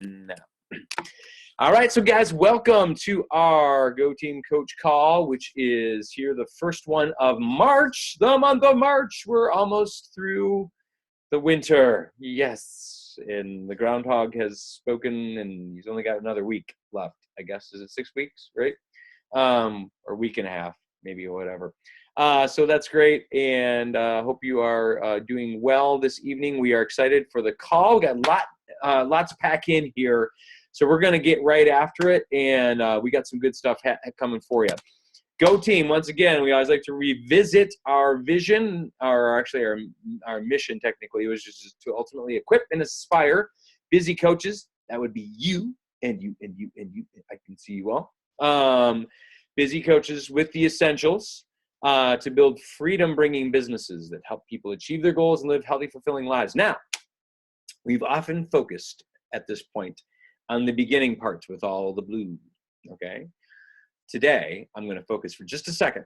No. All right, so guys, welcome to our Go Team Coach call, which is here the first one of March, the month of March. We're almost through the winter. Yes, and the groundhog has spoken, and he's only got another week left, I guess. Is it 6 weeks, right? Or week and a half, maybe, or whatever. So that's great, and hope you are doing well this evening. We are excited for the call. We got lots to pack in here. So we're going to get right after it, and we got some good stuff coming for you. Go Team, once again, we always like to revisit our vision, or actually our mission technically, was just to ultimately equip and inspire busy coaches. That would be you and you and you and you. I can see you all. Busy coaches with the essentials to build freedom-bringing businesses that help people achieve their goals and live healthy, fulfilling lives. Now, we've often focused at this point on the beginning parts with all the blues, okay? Today, I'm going to focus for just a second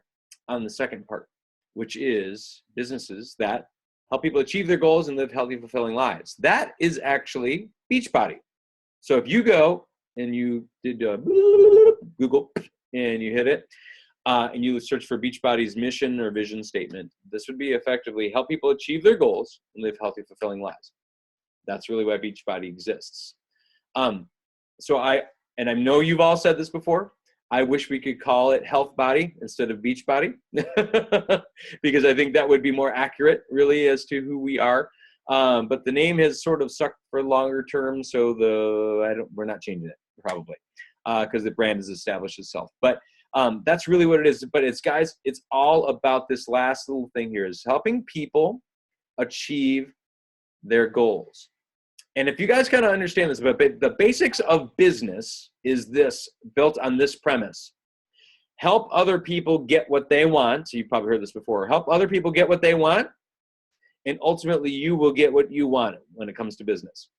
on the second part, which is businesses that help people achieve their goals and live healthy, fulfilling lives. That is actually Beachbody. So if you go and you did Google and you hit it, and you search for Beachbody's mission or vision statement, this would be effectively help people achieve their goals and live healthy, fulfilling lives. That's really why Beachbody exists. So I know you've all said this before. I wish we could call it Health Body instead of Beachbody because I think that would be more accurate really as to who we are. But the name has sort of stuck for longer term, so we're not changing it probably because the brand has established itself. But that's really what it is. But it's all about this last little thing here is helping people achieve their goals. And if you guys kind of understand this, but the basics of business is this, built on this premise. Help other people get what they want. So you've probably heard this before. Help other people get what they want, and ultimately you will get what you want when it comes to business,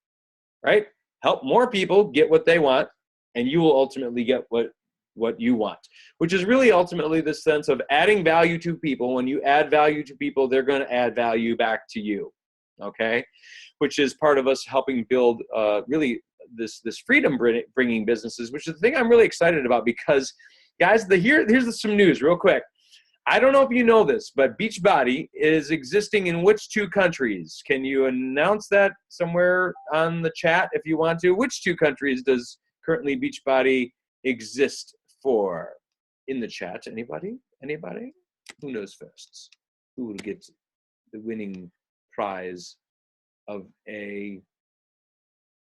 right? Help more people get what they want, and you will ultimately get what you want, which is really ultimately the sense of adding value to people. When you add value to people, they're going to add value back to you, okay? Which is part of us helping build really this freedom-bringing businesses, which is the thing I'm really excited about because, guys, here's some news real quick. I don't know if you know this, but Beachbody is existing in which 2 countries? Can you announce that somewhere on the chat if you want to? Which 2 countries does currently Beachbody exist for? In the chat, anybody? Who knows first? Who will get the winning prize of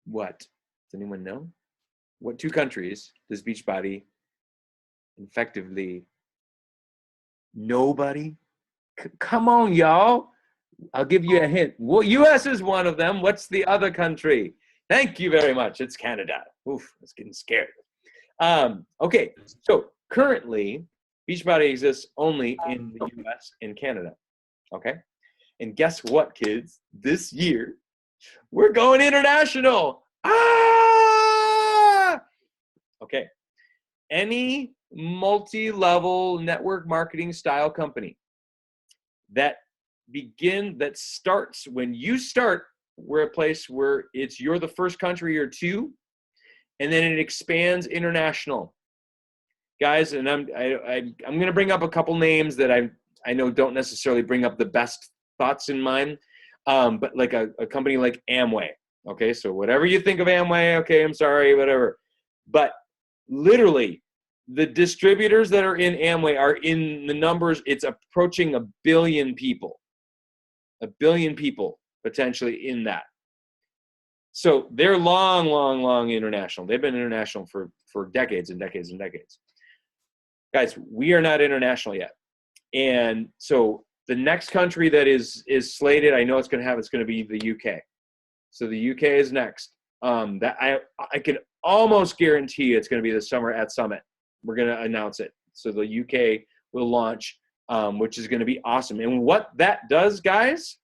what? Does anyone know? What 2 countries does Beachbody effectively? Nobody? Come on, y'all. I'll give you a hint. Well, U.S. is one of them. What's the other country? Thank you very much. It's Canada. Oof, I was getting scared. Okay, so currently, Beachbody exists only in the U.S. and Canada. Okay? And guess what, kids? This year, we're going international. Okay. Any multi-level network marketing style company that starts when you start, we're a place where you're the first country or 2, and then it expands international. Guys, and I'm going to bring up a couple names that I know don't necessarily bring up the best thoughts in mind, but like a company like Amway. Okay, so whatever you think of Amway, okay, I'm sorry, whatever. But literally, the distributors that are in Amway are in the numbers. It's approaching 1 billion people. 1 billion people potentially in that. So they're long international. They've been international for decades and decades and decades. Guys, we are not international yet. And so the next country that is slated, I know it's going to be the UK. So the UK is next. That I can almost guarantee it's going to be this summer at Summit. We're going to announce it. So the UK will launch, which is going to be awesome. And what that does, guys,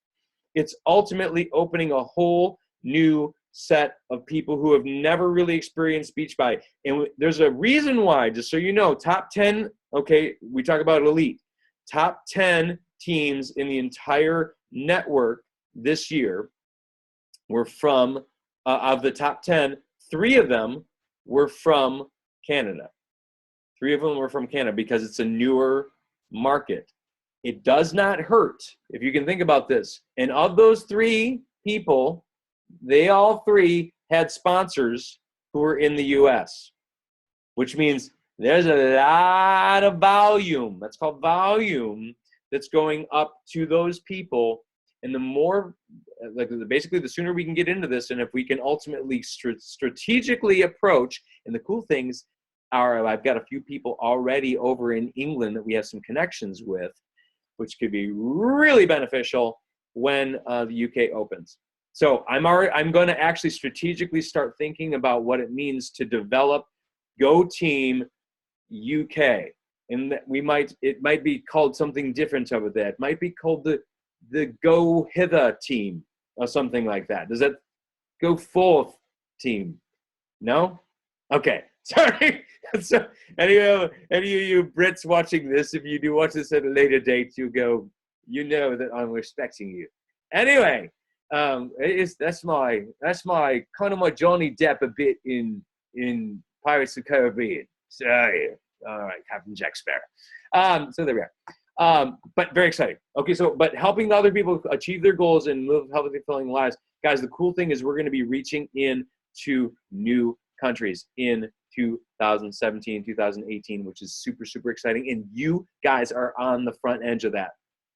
it's ultimately opening a whole new set of people who have never really experienced Beachbody. And there's a reason why, just so you know, top 10, okay, we talk about elite, top 10 teams in the entire network this year were from, of the top 10, 3 of them were from Canada. 3 of them were from Canada because it's a newer market. It does not hurt if you can think about this. And of those 3 people, they all 3 had sponsors who were in the US, which means there's a lot of volume. That's called volume that's going up to those people. And the more, like basically the sooner we can get into this, and if we can ultimately strategically approach, and the cool things are I've got a few people already over in England that we have some connections with, which could be really beneficial when the UK opens. So I'm going to actually strategically start thinking about what it means to develop Go Team UK, and that it might be called something different over there. It might be called the Go Hither Team or something like that. Does that Go Forth Team? No? Okay. Sorry. So any of you Brits watching this, if you do watch this at a later date, you know that I'm respecting you. Anyway, that's my kind of my Johnny Depp a bit in Pirates of the Caribbean. So all right, Captain Jack Sparrow. So there we are. But very exciting. Okay, but helping other people achieve their goals and live healthy, fulfilling lives, guys. The cool thing is we're going to be reaching in to new countries in 2017, 2018, which is super, super exciting. And you guys are on the front edge of that.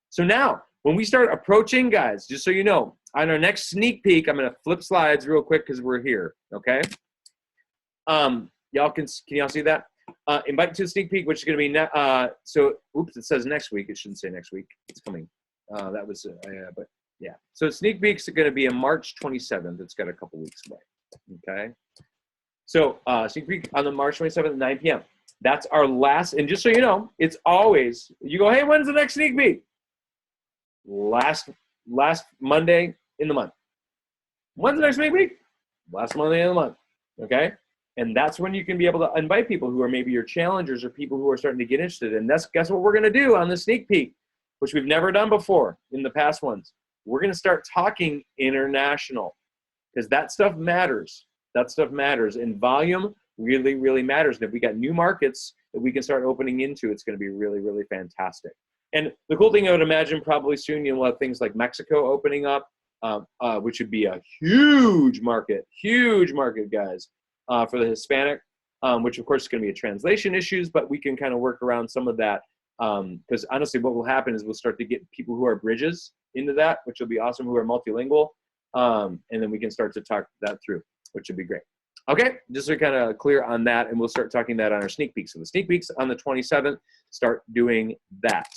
So now, when we start approaching, guys, just so you know, on our next sneak peek, I'm going to flip slides real quick because we're here, okay? Y'all can y'all see that? Invite to the sneak peek, which is going to be, oops, it says next week. It shouldn't say next week. It's coming. But yeah. So sneak peek's going to be on March 27th. It's got a couple weeks away, okay? So sneak peek on the March 27th at 9 p.m. That's our last, and just so you know, it's always, you go, hey, when's the next sneak peek? Last Monday in the month. When's the next sneak peek? Last Monday in the month, okay? And that's when you can be able to invite people who are maybe your challengers or people who are starting to get interested. And guess what we're going to do on the sneak peek, which we've never done before in the past ones. We're going to start talking international because that stuff matters. That stuff matters. And volume really, really matters. And if we got new markets that we can start opening into, it's going to be really, really fantastic. And the cool thing I would imagine probably soon, you'll have things like Mexico opening up, which would be a huge market, guys. For the Hispanic, which of course is going to be a translation issues, but we can kind of work around some of that. Because honestly, what will happen is we'll start to get people who are bridges into that, which will be awesome, who are multilingual. And then we can start to talk that through, which would be great. Okay, just so we're kind of clear on that, and we'll start talking that on our sneak peeks. So the sneak peeks on the 27th, start doing that.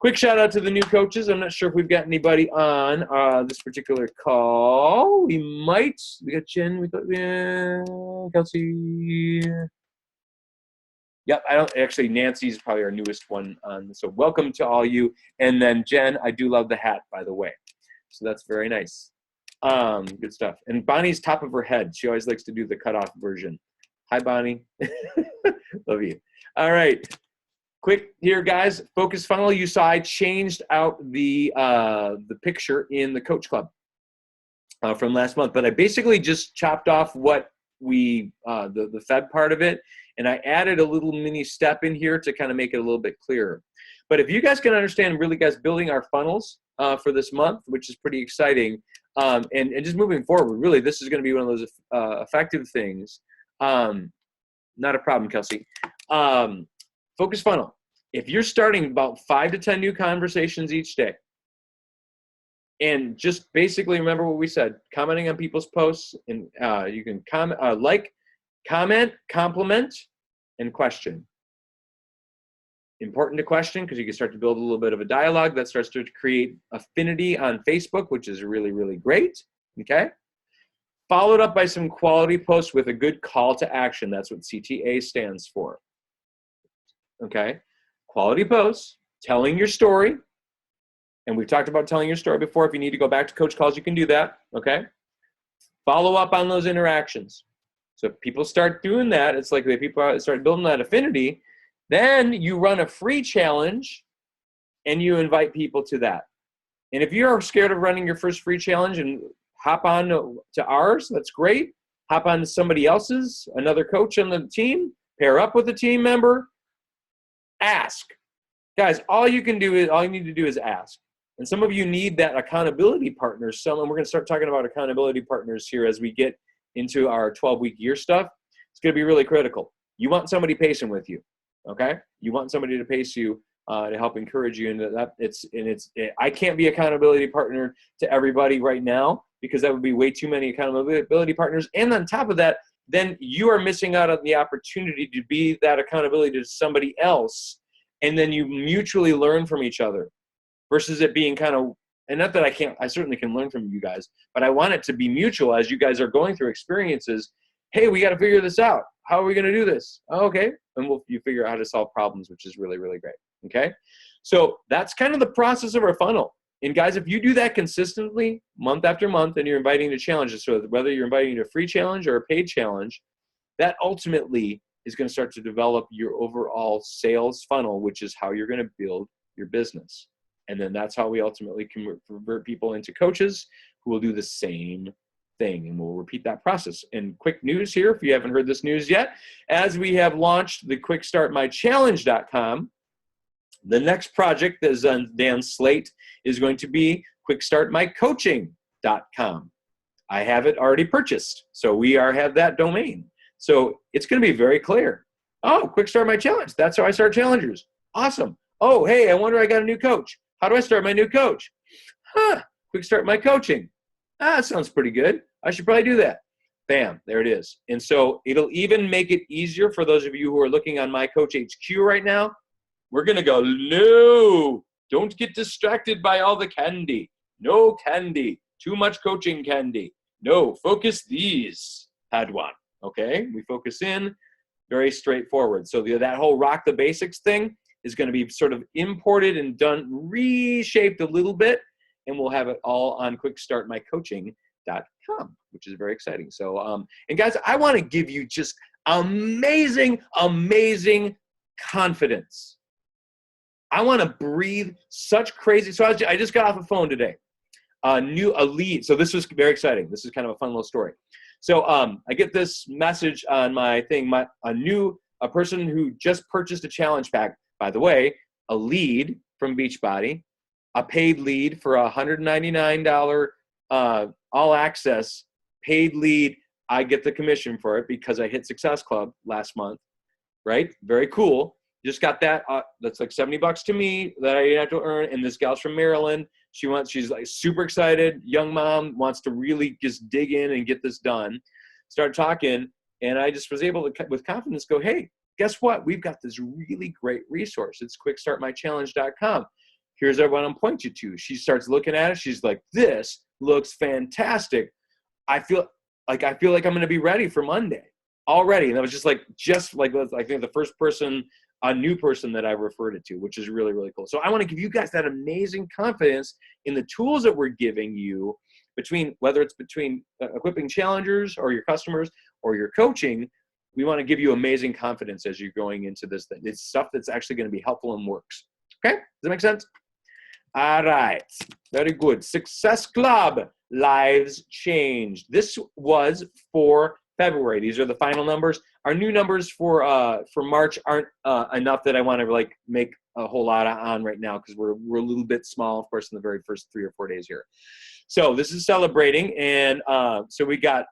Quick shout out to the new coaches. I'm not sure if we've got anybody on this particular call. We might. We got Jen. We got Kelsey. Yep. Nancy's probably our newest one on. So welcome to all you. And then Jen, I do love the hat, by the way. So that's very nice. Good stuff. And Bonnie's top of her head. She always likes to do the cutoff version. Hi, Bonnie. Love you. All right. Quick here, guys. Focus funnel. You saw I changed out the picture in the Coach Club from last month, but I basically just chopped off what the Feb part of it, and I added a little mini step in here to kind of make it a little bit clearer. But if you guys can understand, really, guys, building our funnels for this month, which is pretty exciting, and just moving forward, really, this is going to be one of those effective things. Not a problem, Kelsey. Focus funnel. If you're starting about 5 to 10 new conversations each day, and just basically remember what we said, commenting on people's posts, and you can comment, compliment, and question. Important to question because you can start to build a little bit of a dialogue that starts to create affinity on Facebook, which is really, really great. Okay. Followed up by some quality posts with a good call to action. That's what CTA stands for. Okay. Quality posts, telling your story. And we've talked about telling your story before. If you need to go back to Coach Calls, you can do that. Okay. Follow up on those interactions. So if people start doing that, it's like if people start building that affinity, then you run a free challenge and you invite people to that. And if you're scared of running your first free challenge and hop on to ours, that's great. hop on to somebody else's, another coach on the team, pair up with a team member, ask. Guys, all you need to do is ask. And some of you need that accountability partner. And we're going to start talking about accountability partners here as we get into our 12-week year stuff. It's going to be really critical. You want somebody patient with you, okay? You want somebody to pace you to help encourage you. And I can't be accountability partner to everybody right now because that would be way too many accountability partners. And on top of that, then you are missing out on the opportunity to be that accountability to somebody else. And then you mutually learn from each other. Versus it being kind of, and not that I certainly can learn from you guys, but I want it to be mutual as you guys are going through experiences. Hey, we got to figure this out. How are we going to do this? Oh, okay. And you figure out how to solve problems, which is really, really great. Okay. So that's kind of the process of our funnel. And guys, if you do that consistently month after month and you're inviting to challenges, so whether you're inviting to a free challenge or a paid challenge, that ultimately is going to start to develop your overall sales funnel, which is how you're going to build your business. And then that's how we ultimately convert people into coaches who will do the same thing. And we'll repeat that process. And quick news here, if you haven't heard this news yet, as we have launched the quickstartmychallenge.com, the next project that is on Dan's slate is going to be quickstartmycoaching.com. I have it already purchased. So we have that domain. So it's going to be very clear. Oh, Quick Start My Challenge. That's how I start challengers. Awesome. Oh, hey, I wonder I got a new coach. How do I start my new coach? Quick Start My Coaching. That sounds pretty good. I should probably do that. Bam, there it is. And so it'll even make it easier for those of you who are looking on My Coach HQ right now. We're going to go, no, don't get distracted by all the candy. No candy. Too much coaching candy. No, focus these. Had one. Okay, we focus in. Very straightforward. So that whole rock the basics thing is going to be sort of imported and reshaped a little bit, and we'll have it all on quickstartmycoaching.com, which is very exciting. So, and guys, I want to give you just amazing, amazing confidence. I want to breathe such crazy. So I just got off a phone today, a lead. So this was very exciting. This is kind of a fun little story. So I get this message on my thing, a person who just purchased a challenge pack. By the way, a lead from Beachbody, a paid lead for $199 all access paid lead. I get the commission for it because I hit Success Club last month, right? Very cool. Just got that. That's like $70 to me that I didn't have to earn. And this gal's from Maryland. She's like super excited. Young mom wants to really just dig in and get this done. Start talking. And I just was able to, with confidence, go, hey, guess what? We've got this really great resource. It's quickstartmychallenge.com. Here's what I'm pointing you to. She starts looking at it. She's like, this looks fantastic. I feel like I'm going to be ready for Monday already. And I was just like, I think the first person, a new person that I referred it to, which is really, really cool. So I want to give you guys that amazing confidence in the tools that we're giving you whether it's between equipping challengers or your customers or your coaching. We want to give you amazing confidence as you're going into this thing. It's stuff that's actually going to be helpful and works. Okay? Does that make sense? All right. Very good. Success Club lives changed. This was for February. These are the final numbers. Our new numbers for March aren't enough that I want to make a whole lot on right now because we're a little bit small, of course, in the very first 3 or 4 days here. So this is celebrating, and so we got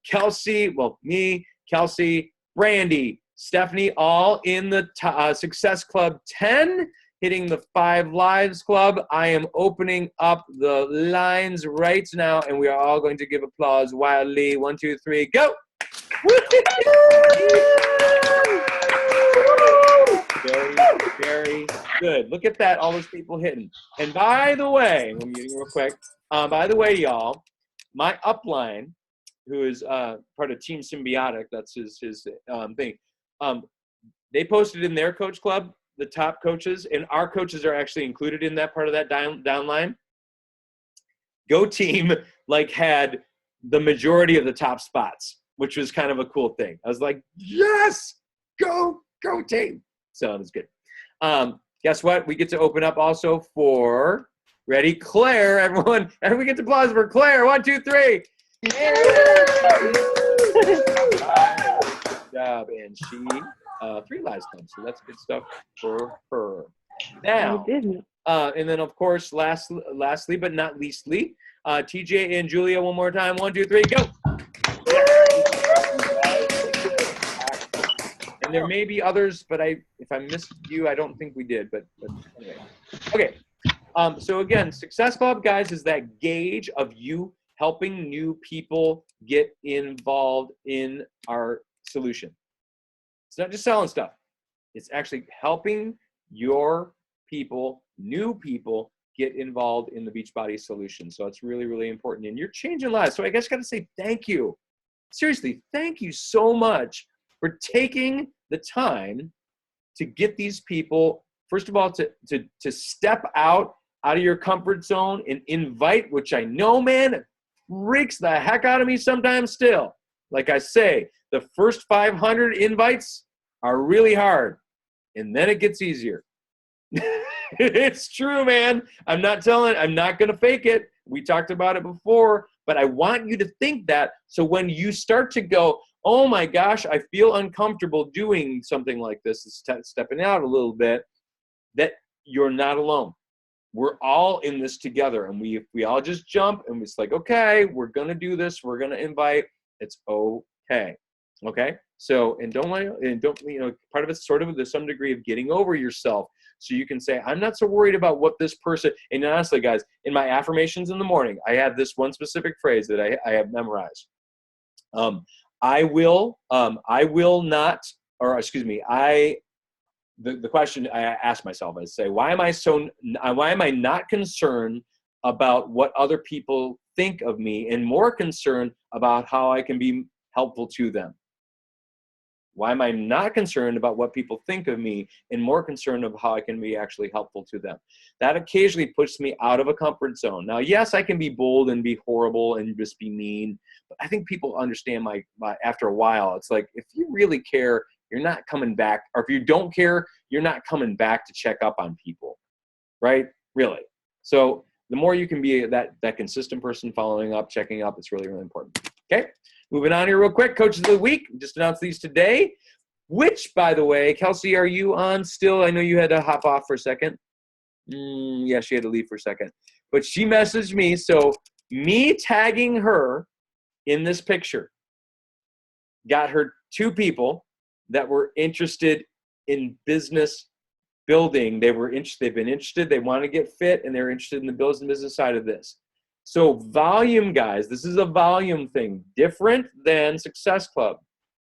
Kelsey, me, Kelsey, Brandy, Stephanie, all in the Success Club 10, hitting the 5 Lives Club. I am opening up the lines right now, and we are all going to give applause wildly. 1, 2, 3, go! Very, very good. Look at that, all those people hitting. And by the way, I'm getting real quick. By the way, y'all, my upline, who is part of Team Symbiotic, that's his thing. They posted in their coach club the top coaches, and our coaches are actually included in that part of that downline. Go Team had the majority of the top spots, which was kind of a cool thing. I was like, yes, go Team. So it was good. Guess what? We get to open up also for, ready, Claire. Everyone, we get to applause for Claire. 1, 2, 3. Yay! Good job. And she 3 lives come, so that's good stuff for her. Now, and then of course, lastly but not leastly, TJ and Julia, one more time. 1, 2, 3, go. And there may be others, but if I missed you, I don't think we did. But anyway, okay. So again, Success Club, guys, is that gauge of you helping new people get involved in our solution. It's not just selling stuff. It's actually helping your people, new people, get involved in the Beachbody solution. So it's really, really important. And you're changing lives. So I guess I got to say thank you. Seriously, thank you so much for taking the time to get these people, first of all, to step out of your comfort zone and invite, which I know, man, it freaks the heck out of me sometimes still. Like I say, the first 500 invites are really hard, and then it gets easier. It's true, man. I'm not going to fake it. We talked about it before, but I want you to think that. So when you start to go, oh my gosh, I feel uncomfortable doing something like this, stepping out a little bit, that you're not alone. We're all in this together, and we all just jump, and it's like, okay, we're going to do this. We're going to invite. It's okay. Okay. So, and don't, part of it's sort of to some degree of getting over yourself. So you can say, I'm not so worried about what this person, and honestly, guys, in my affirmations in the morning, I have this one specific phrase that I have memorized. I will not, or excuse me, the question I ask myself, I say, why am I not concerned about what other people think of me, and more concerned about how I can be helpful to them? Why am I not concerned about what people think of me, and more concerned of how I can be actually helpful to them? That occasionally puts me out of a comfort zone. Now, yes, I can be bold and be horrible and just be mean, but I think people understand my after a while, it's like, if you really care, you're not coming back, or if you don't care, you're not coming back to check up on people, right? Really. So the more you can be that consistent person following up, checking up, it's really, really important. Okay. Moving on here real quick, Coaches of the Week. Just announced these today, which, by the way, Kelsey, are you on still? I know you had to hop off for a second. Yeah, she had to leave for a second. But she messaged me, so me tagging her in this picture got her 2 people that were interested in business building. They've been interested, they want to get fit, and they're interested in the business side of this. So volume, guys, this is a volume thing, different than Success Club,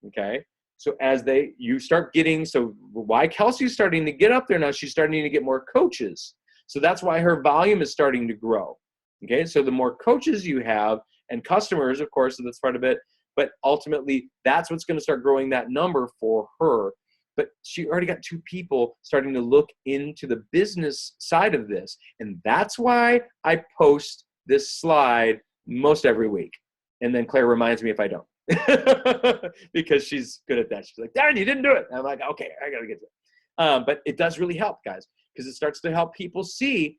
okay? So as you start getting, so why Kelsey's starting to get up there now, she's starting to get more coaches. So that's why her volume is starting to grow, okay? So the more coaches you have, and customers, of course, so that's part of it, but ultimately that's what's gonna start growing that number for her. But she already got 2 people starting to look into the business side of this. And that's why I post this slide most every week. And then Claire reminds me if I don't. Because she's good at that. She's like, Darren, you didn't do it. And I'm like, okay, I got to get to it. But it does really help, guys, because it starts to help people see,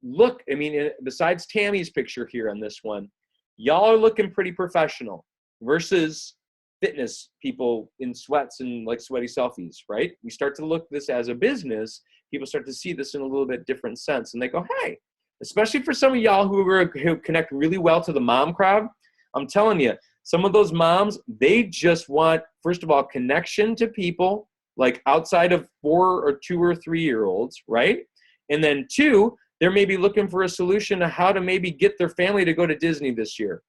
look, I mean, besides Tammy's picture here on this one, y'all are looking pretty professional versus fitness people in sweats and like sweaty selfies, right? We start to look this as a business. People start to see this in a little bit different sense. And they go, hey, especially for some of y'all who connect really well to the mom crowd, I'm telling you, some of those moms, they just want, first of all, connection to people, like outside of 4 or 2 or 3-year-olds, right? And then 2, they're maybe looking for a solution to how to maybe get their family to go to Disney this year.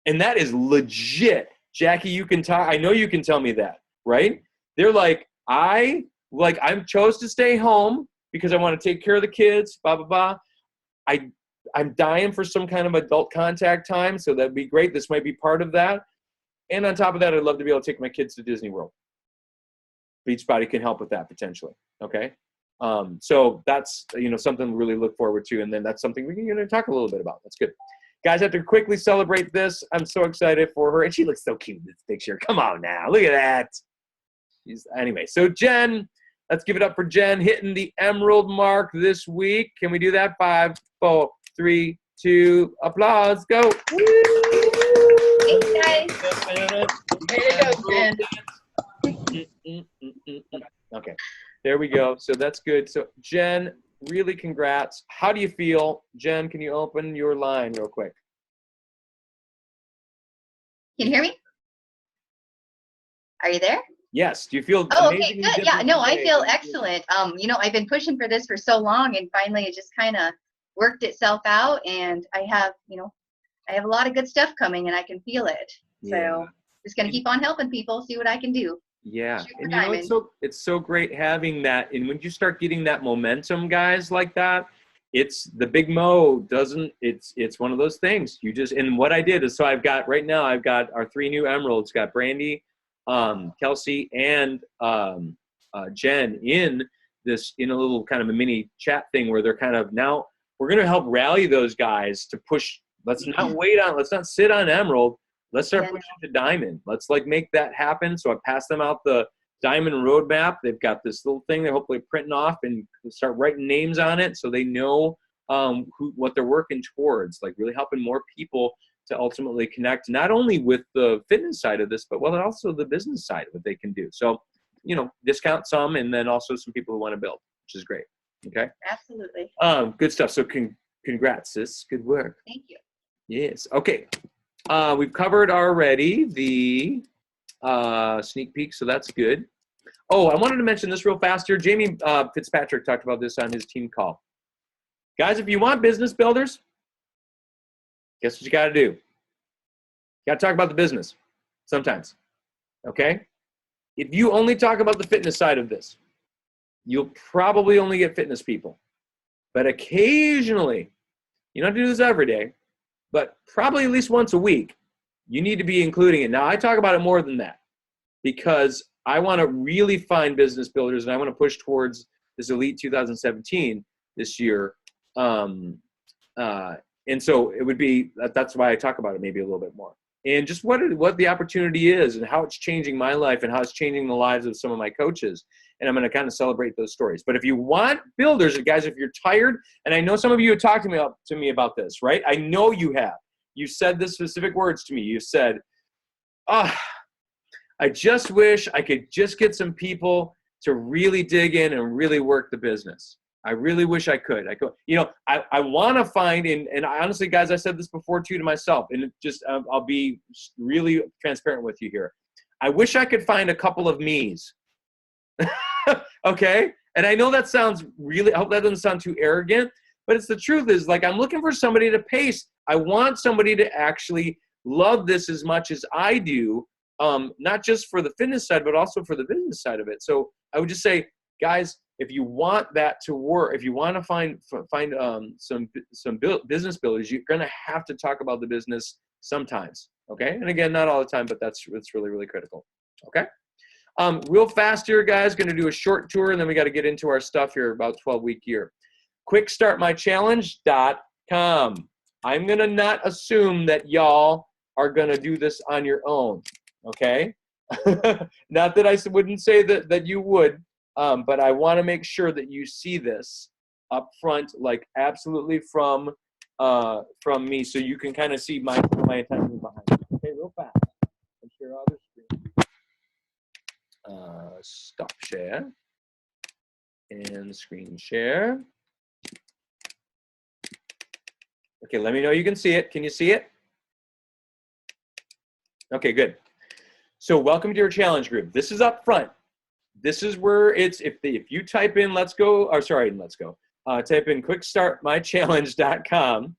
And that is legit. Jackie, you can talk. I know you can tell me that, right? They're like, I chose to stay home because I want to take care of the kids, blah, blah, blah. I'm dying for some kind of adult contact time, so that'd be great. This might be part of that. And on top of that, I'd love to be able to take my kids to Disney World. Beachbody can help with that potentially, okay? So that's, something to really look forward to, and then that's something we can talk a little bit about. That's good. Guys, I have to quickly celebrate this. I'm so excited for her, and she looks so cute in this picture. Come on now, look at that. Anyway, so Jen, let's give it up for Jen hitting the emerald mark this week. Can we do that? 5, 4, 3, 2, applause, go. Thanks, guys. Okay, there we go. So that's good. So Jen, really congrats. How do you feel? Jen, can you open your line real quick? Can you hear me? Are you there? Yes. Do you feel okay, good. Yeah, no, I feel excellent. You know, I've been pushing for this for so long, and finally it just kind of worked itself out, and I have, you know, I have a lot of good stuff coming, and I can feel it. So just going to keep on helping people, see what I can do. Yeah. And you know, it's so great having that. And when you start getting that momentum, guys, like that, it's the Big Mo doesn't, it's one of those things. You just, and what I did is, so I've got right now, I've got our 3 new emeralds, got Brandy, Kelsey, and Jen in this, in a little kind of a mini chat thing where they're kind of, now we're going to help rally those guys to push. Let's not wait on, let's not sit on emerald. Let's start pushing to diamond. Let's like make that happen. So I passed them out the diamond roadmap. They've got this little thing they're hopefully printing off and start writing names on it so they know what they're working towards, like really helping more people to ultimately connect, not only with the fitness side of this, but well, also the business side of what they can do. So, you know, discount some, and then also some people who want to build, which is great. Okay. Absolutely. Good stuff. So congrats, sis. Good work. Thank you. Yes. Okay. We've covered already the sneak peek, so that's good. Oh, I wanted to mention this real fast here. Jamie Fitzpatrick talked about this on his team call. Guys, if you want business builders, guess what you got to do? You got to talk about the business sometimes, okay? If you only talk about the fitness side of this, you'll probably only get fitness people. But occasionally, you don't have to do this every day, but probably at least once a week, you need to be including it. Now, I talk about it more than that because I want to really find business builders, and I want to push towards this Elite 2017 this year. And so it would be, that's why I talk about it maybe a little bit more. And just what the opportunity is and how it's changing my life and how it's changing the lives of some of my coaches. And I'm going to kind of celebrate those stories. But if you want builders, and guys, if you're tired, and I know some of you have talked to me about this, right? I know you have. You said the specific words to me. You said, I just wish I could just get some people to really dig in and really work the business. I really wish I could. You know, I want to find, and I, honestly, guys, I said this before too to myself, and it just, I'll be really transparent with you here. I wish I could find a couple of me's. Okay? And I know that sounds really, I hope that doesn't sound too arrogant, but it's the truth is, like, I'm looking for somebody to pace. I want somebody to actually love this as much as I do, not just for the fitness side, but also for the business side of it. So I would just say, guys, if you want that to work, if you want to find some business builders, you're going to have to talk about the business sometimes. Okay? And again, not all the time, but that's really, really critical. Okay? Real fast here, guys, going to do a short tour, and then we got to get into our stuff here about 12-week year. QuickStartMyChallenge.com. I'm going to not assume that y'all are going to do this on your own, okay? Not that I wouldn't say that you would, but I want to make sure that you see this up front, like absolutely from me, so you can kind of see my intention behind it. Okay, real fast. I'll share other screen. Stop share and screen share. Okay, let me know you can see it. Can you see it? Okay, good. So welcome to your challenge group. This is up front. This is where it's, if you type in type in quickstartmychallenge.com,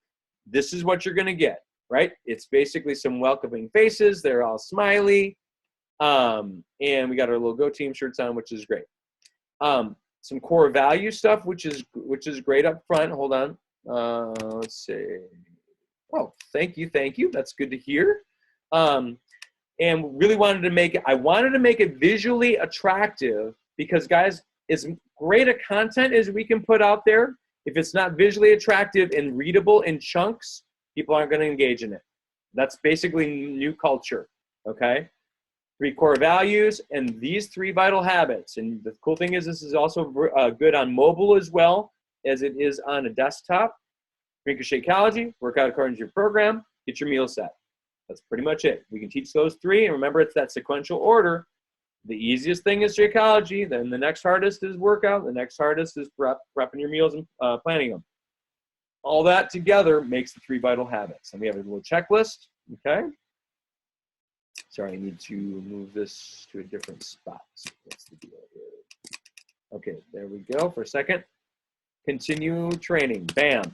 this is what you're going to get, right? It's basically some welcoming faces. They're all smiley. And we got our little Go Team shirts on, which is great. Some core value stuff, which is great up front. Hold on. Let's see. Oh, thank you. That's good to hear. And really wanted to make it visually attractive because, guys, as great a content as we can put out there, if it's not visually attractive and readable in chunks, people aren't going to engage in it. That's basically new culture, okay? 3 core values and these 3 vital habits. And the cool thing is this is also good on mobile as well as it is on a desktop. Drink your Shakeology, work out according to your program, get your meal set. That's pretty much it. We can teach those 3, and remember, it's that sequential order. The easiest thing is Shakeology, then the next hardest is workout, the next hardest is prepping your meals and planning them. All that together makes the 3 vital habits. And we have a little checklist, okay? Sorry, I need to move this to a different spot. So what's the deal here? Okay, there we go for a second. Continue training, bam.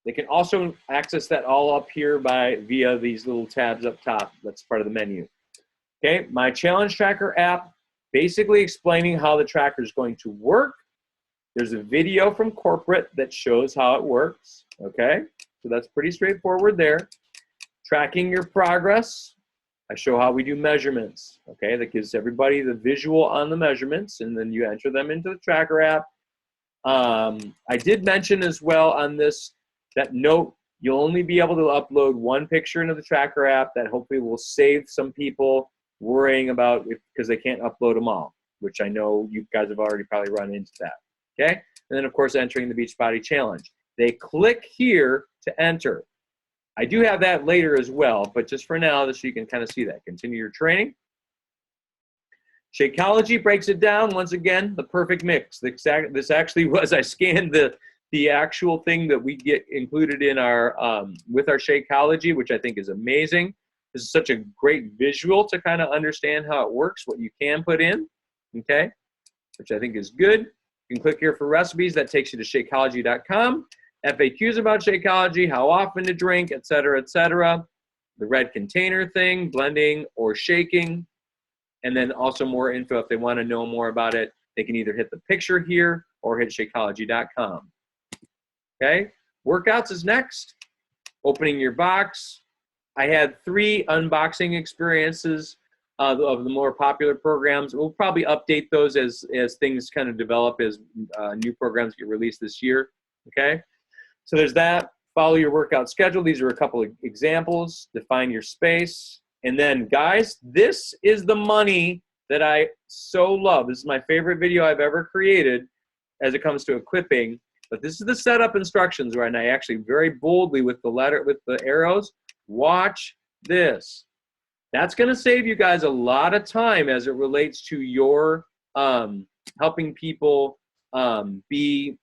They can also access that all up here via these little tabs up top. That's part of the menu. Okay, my challenge tracker app, basically explaining how the tracker is going to work. There's a video from corporate that shows how it works. Okay, so that's pretty straightforward there. Tracking your progress. I show how we do measurements. Okay, that gives everybody the visual on the measurements, and then you enter them into the tracker app. I did mention as well on this that note, you'll only be able to upload 1 picture into the tracker app. That hopefully will save some people worrying about it because they can't upload them all, which I know you guys have already probably run into that. Okay, and then of course entering the Beachbody Challenge. They click here to enter. I do have that later as well, but just for now, so you can kind of see that. Continue your training. Shakeology breaks it down once again, the perfect mix. This actually was, I scanned the actual thing that we get included in our with our Shakeology, which I think is amazing. This is such a great visual to kind of understand how it works, what you can put in, okay, which I think is good. You can click here for recipes. That takes you to Shakeology.com. FAQs about Shakeology, how often to drink, et cetera, the red container thing, blending or shaking, and then also more info if they want to know more about it. They can either hit the picture here or hit Shakeology.com. Okay, workouts is next. Opening your box. I had 3 unboxing experiences of the more popular programs. We'll probably update those as things kind of develop, as new programs get released this year. Okay, so there's that. Follow your workout schedule. These are a couple of examples. Define your space. And then, guys, this is the money that I so love. This is my favorite video I've ever created as it comes to equipping. But this is the setup instructions, right? And I actually very boldly with the arrows, watch this. That's going to save you guys a lot of time as it relates to your helping people helping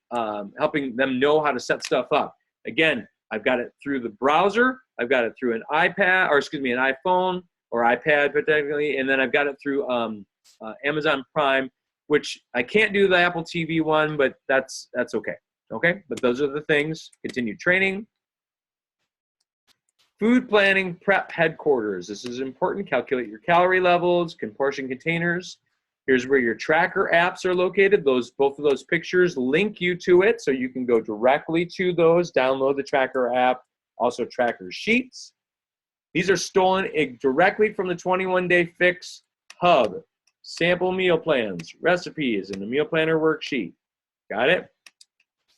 them know how to set stuff up. Again, I've got it through the browser. I've got it through an iPad, or excuse me, an iPhone or iPad particularly, and then I've got it through Amazon Prime, which I can't do the Apple TV one, but that's okay. Okay, but those are the things. Continue training. Food planning, prep headquarters. This is important. Calculate your calorie levels, portion containers. Here's where your tracker apps are located. Both of those pictures link you to it, so you can go directly to those, download the tracker app, also tracker sheets. These are stolen directly from the 21-Day Fix hub. Sample meal plans, recipes, and the meal planner worksheet. Got it?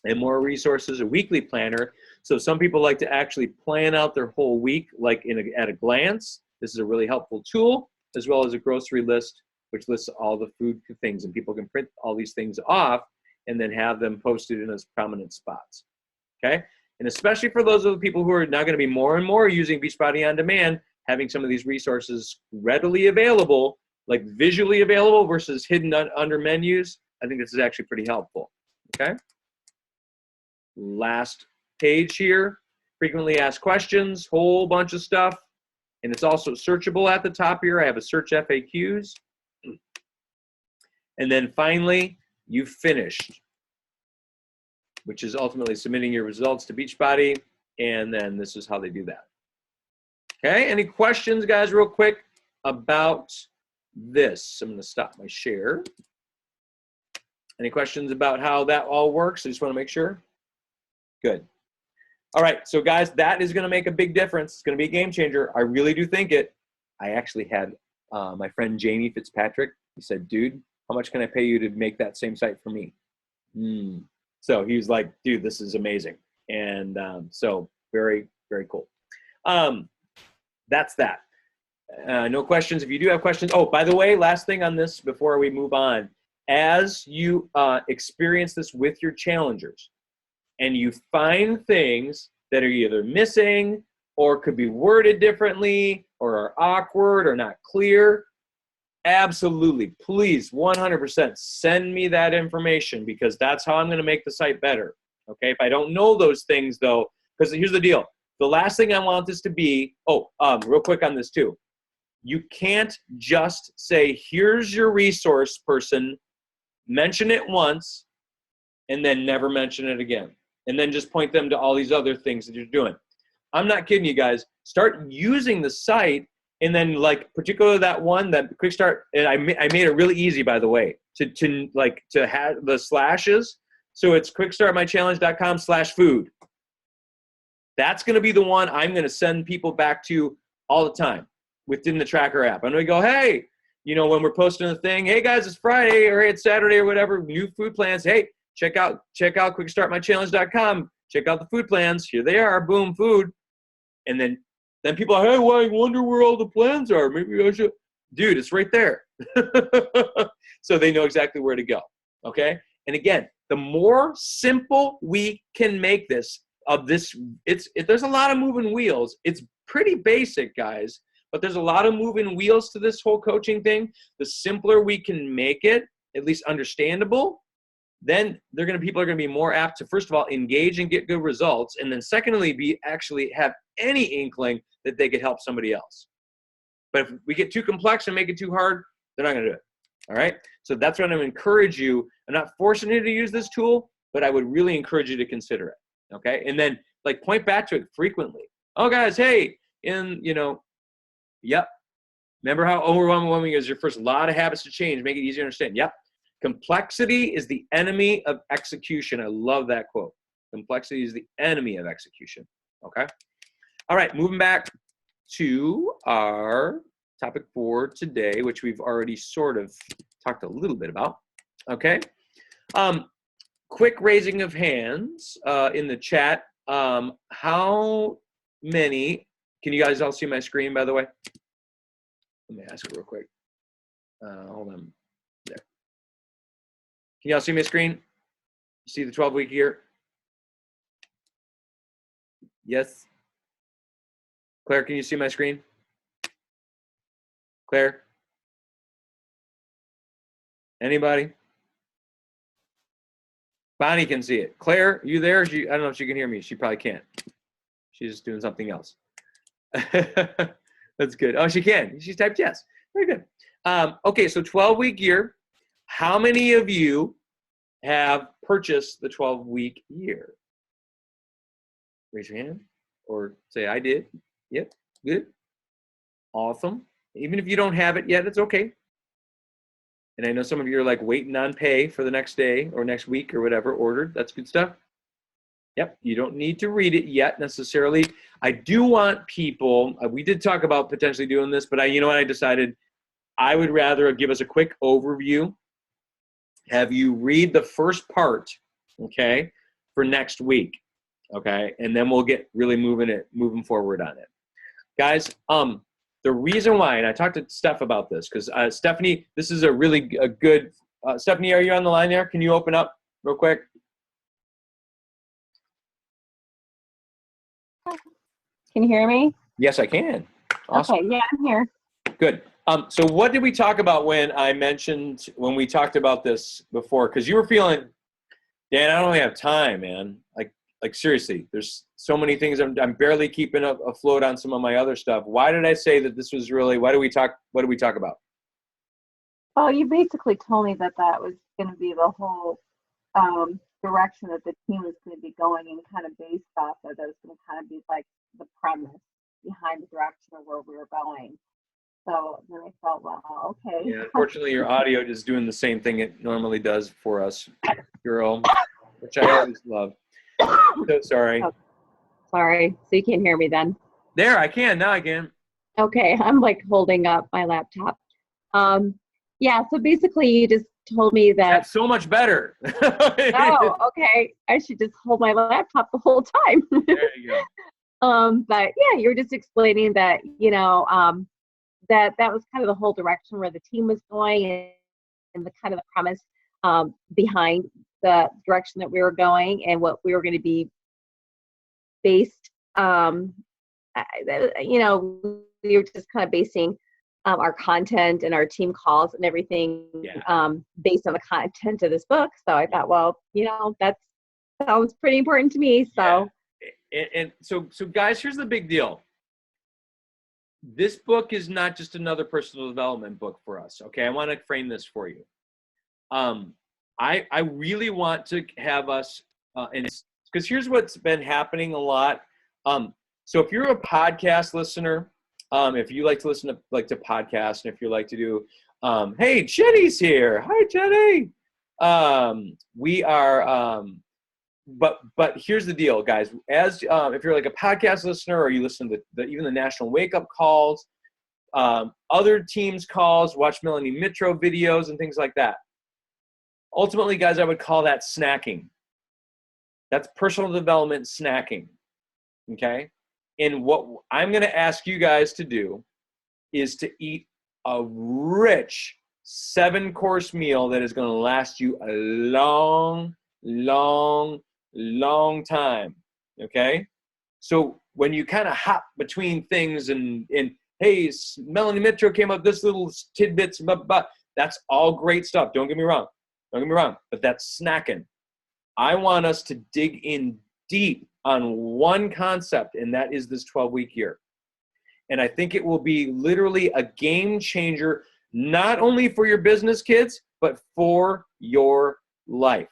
And more resources, a weekly planner. So some people like to actually plan out their whole week like at a glance. This is a really helpful tool, as well as a grocery list, which lists all the food things, and people can print all these things off and then have them posted in those prominent spots. Okay? And especially for those of the people who are now going to be more and more using Beachbody On Demand, having some of these resources readily available, like visually available versus hidden under menus, I think this is actually pretty helpful. Okay? Last page here, frequently asked questions, whole bunch of stuff. And it's also searchable at the top here. I have a search FAQs. And then finally, you've finished, which is ultimately submitting your results to Beachbody. And then this is how they do that. Okay, any questions, guys, real quick about this? I'm going to stop my share. Any questions about how that all works? I just want to make sure. Good. All right, so guys, that is going to make a big difference. It's going to be a game changer. I really do think it. I actually had my friend Jamie Fitzpatrick. He said, dude, how much can I pay you to make that same site for me? So he was like, dude, this is amazing. And so very, very cool. That's that. No questions. If you do have questions. Oh, by the way, last thing on this before we move on. As you experience this with your challengers, and you find things that are either missing or could be worded differently or are awkward or not clear, absolutely, please, 100% send me that information, because that's how I'm going to make the site better. Okay, if I don't know those things though, because here's the deal. The last thing I want this to be, real quick on this too. You can't just say, here's your resource person, mention it once, and then never mention it again. And then just point them to all these other things that you're doing. I'm not kidding you guys. Start using the site, and then like particularly that one, that quick start, and I made it really easy, by the way, to have the slashes. So it's quickstartmychallenge.com/food. That's going to be the one I'm going to send people back to all the time within the tracker app. I'm going to go, hey, when we're posting a thing, hey guys, it's Friday or hey, it's Saturday or whatever, new food plans. Hey, check out quickstartmychallenge.com. Check out the food plans. Here they are. Boom, food. And then people are, hey, well, I wonder where all the plans are. Maybe I should. Dude, it's right there. So they know exactly where to go. Okay. And again, the more simple we can make this, there's a lot of moving wheels. It's pretty basic, guys, but there's a lot of moving wheels to this whole coaching thing. The simpler we can make it, at least understandable, then people are going to be more apt to, first of all, engage and get good results, and then secondly, actually have any inkling that they could help somebody else. But if we get too complex and make it too hard, they're not going to do it. All right? So that's what I'm going to encourage you. I'm not forcing you to use this tool, but I would really encourage you to consider it. Okay? And then point back to it frequently. Oh, guys, hey, yep. Remember how overwhelming is your first lot of habits to change? Make it easy to understand. Yep. Complexity is the enemy of execution. I love that quote. Complexity is the enemy of execution. Okay? All right, moving back to our topic for today, which we've already sort of talked a little bit about. Okay? Quick raising of hands in the chat. How many, can you guys all see my screen, by the way? Let me ask it real quick. Hold on. There. Can y'all see my screen? See the 12-week year? Yes? Claire, can you see my screen? Claire? Anybody? Bonnie can see it. Claire, you there? I don't know if she can hear me. She probably can't. She's just doing something else. That's good. Oh, she can. She's typed yes. Very good. Okay, so 12-week year. How many of you have purchased the 12-week year? Raise your hand or say, I did. Yep, good. Awesome. Even if you don't have it yet, it's okay. And I know some of you are like waiting on pay for the next day or next week or whatever ordered. That's good stuff. Yep, you don't need to read it yet necessarily. I do want people, we did talk about potentially doing this, but I decided I would rather give us a quick overview, have you read the first part, okay, for next week, okay, and then we'll get really moving forward on it. Guys, the reason why, and I talked to Steph about this, because Stephanie, this is a good, Stephanie, are you on the line there? Can you open up real quick? Can you hear me? Yes, I can. Awesome. Okay, yeah, I'm here. Good. So what did we talk about when we talked about this before? Because you were feeling, Dan, I don't really have time, man. Like seriously, there's so many things. I'm barely keeping afloat on some of my other stuff. Why did I say that this was really, what did we talk about? Well, you basically told me that was going to be the whole direction that the team was going to be going, and kind of based off of that was going to kind of be like the premise behind the direction of where we were going. So then I thought, well, okay. Yeah, unfortunately, your audio is doing the same thing it normally does for us, girl, which I always love. So sorry. Oh, sorry. So you can't hear me then? There, I can. Now I can. Okay, I'm like holding up my laptop. Yeah, so basically you just told me that. That's so much better. Oh, okay. I should just hold my laptop the whole time. There you go. But yeah, you were just explaining that, that was kind of the whole direction where the team was going, and the kind of the premise behind the direction that we were going, and what we were going to be based you know, we were just kind of basing our content and our team calls and everything based on the content of this book. So I thought, well, you know, that sounds pretty important to me. So, and so guys, here's the big deal. This book is not just another personal development book for us. Okay, I want to frame this for you. I really want to have us, and because here's what's been happening a lot. So if you're a podcast listener, if you like to listen to podcasts, and if you like to do, hey, Jenny's here. Hi, Jenny. We are, but here's the deal, guys. As if you're like a podcast listener, or you listen to even the National Wake Up calls, other teams' calls, watch Melanie Mitro videos and things like that. Ultimately, guys, I would call that snacking. That's personal development snacking. Okay. And what I'm going to ask you guys to do is to eat a rich 7-course meal that is going to last you a long, long, long time. Okay? So when you kind of hop between things and hey, Melanie Mitro came up with this little tidbits, blah, blah, blah, that's all great stuff. Don't get me wrong. But that's snacking. I want us to dig in deep on one concept, and that is this 12-week year. And I think it will be literally a game changer, not only for your business, kids, but for your life.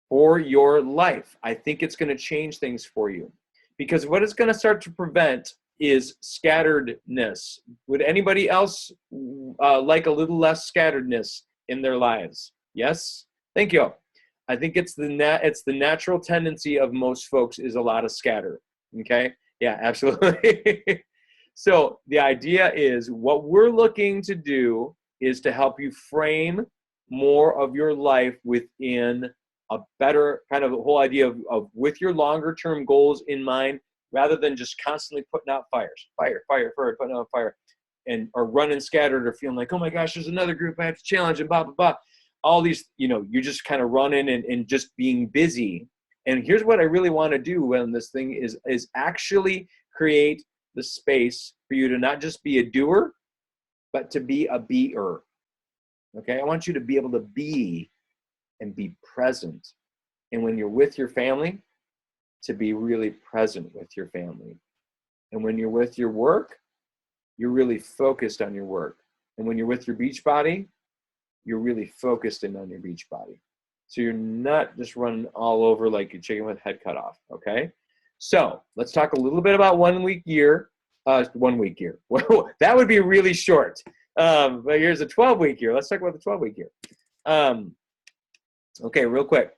For your life. I think it's going to change things for you. Because what it's going to start to prevent is scatteredness. Would anybody else like a little less scatteredness in their lives? Yes? Thank you. I think it's the natural tendency of most folks is a lot of scatter. Okay? Yeah, absolutely. So the idea is what we're looking to do is to help you frame more of your life within a better kind of a whole idea of with your longer term goals in mind, rather than just constantly putting out fires, putting out fire, or running scattered or feeling like, oh my gosh, there's another group I have to challenge and blah, blah, blah. All these, you're just kind of running and just being busy. And here's what I really want to do when this thing is actually create the space for you to not just be a doer, but to be a beer. Okay? I want you to be able to be and be present. And when you're with your family, to be really present with your family. And when you're with your work, you're really focused on your work. And when you're with your beach body, you're really focused in on your beach body. So you're not just running all over like a chicken with head cut off, okay? So let's talk a little bit about 1 week year. 1 week year. That would be really short. But here's a 12-week year. Let's talk about the 12-week year. Okay, real quick.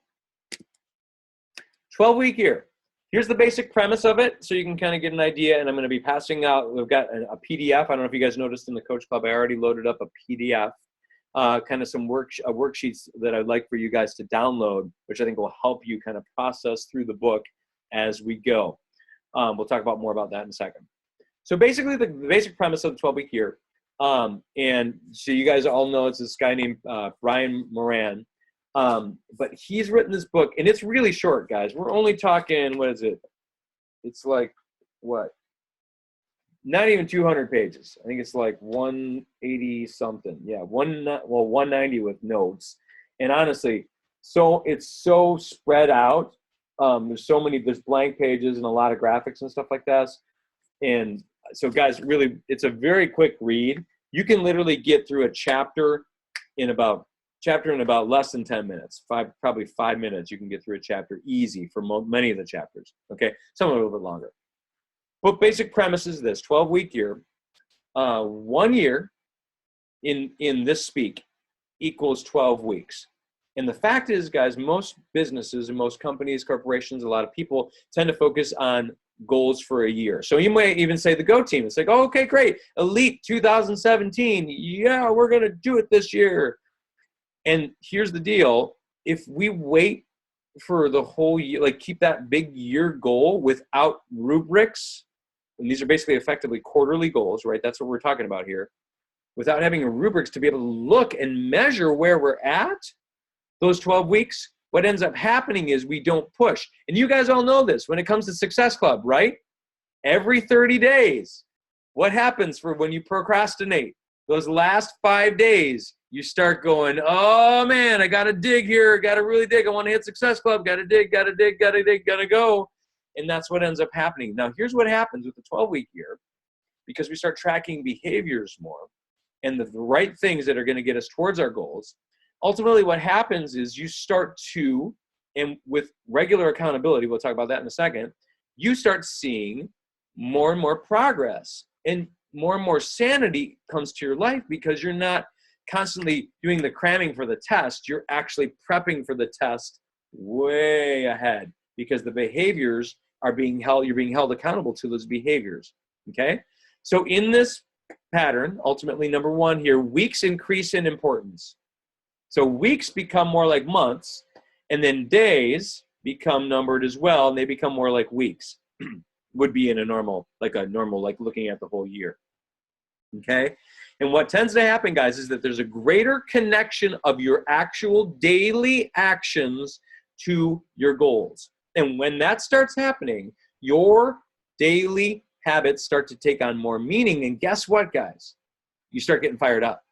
12-week year. Here's the basic premise of it, so you can kind of get an idea, and I'm going to be passing out, we've got a PDF. I don't know if you guys noticed in the Coach Club, I already loaded up a PDF, kind of some worksheets that I'd like for you guys to download, which I think will help you kind of process through the book as we go. We'll talk about more about that in a second. So basically, the basic premise of the 12-week year, and so you guys all know it's this guy named Ryan Moran. But he's written this book, and it's really short, guys. We're only talking, what is it? It's like, what? Not even 200 pages. I think it's like 180 something. Yeah, 190 with notes. And honestly, so it's so spread out. There's blank pages and a lot of graphics and stuff like that. And so, guys, really, it's a very quick read. You can literally get through a chapter in about less than 10 minutes, probably 5 minutes. You can get through a chapter easy for many of the chapters. Okay, some are a little bit longer. But basic premise is this: 12-week year. 1 year in this speak equals 12 weeks. And the fact is, guys, most businesses and most companies, corporations, a lot of people tend to focus on goals for a year. So you might even say the Go team. It's like, oh, okay, great. Elite 2017. Yeah, we're going to do it this year. And here's the deal. If we wait for the whole year, like keep that big year goal without rubrics, and these are basically effectively quarterly goals, right? That's what we're talking about here. Without having rubrics to be able to look and measure where we're at, those 12 weeks, what ends up happening is we don't push. And you guys all know this when it comes to Success Club, right? every 30 days, what happens for when you procrastinate? Those last 5 days, you start going, oh man, I got to dig here. Got to really dig. I want to hit Success Club. Got to dig, got to dig, got to dig, got to go. And that's what ends up happening. Now, here's what happens with the 12-week year, because we start tracking behaviors more and the right things that are going to get us towards our goals. Ultimately, what happens is you start to, and with regular accountability, we'll talk about that in a second, you start seeing more and more progress, and more sanity comes to your life, because you're not constantly doing the cramming for the test. You're actually prepping for the test way ahead, because the behaviors are being held, you're being held accountable to those behaviors, okay? So in this pattern, ultimately, number one here, weeks increase in importance. So weeks become more like months, and then days become numbered as well, and they become more like weeks. Would be in a normal, like looking at the whole year, okay? And what tends to happen, guys, is that there's a greater connection of your actual daily actions to your goals. And when that starts happening, your daily habits start to take on more meaning. And guess what, guys? You start getting fired up.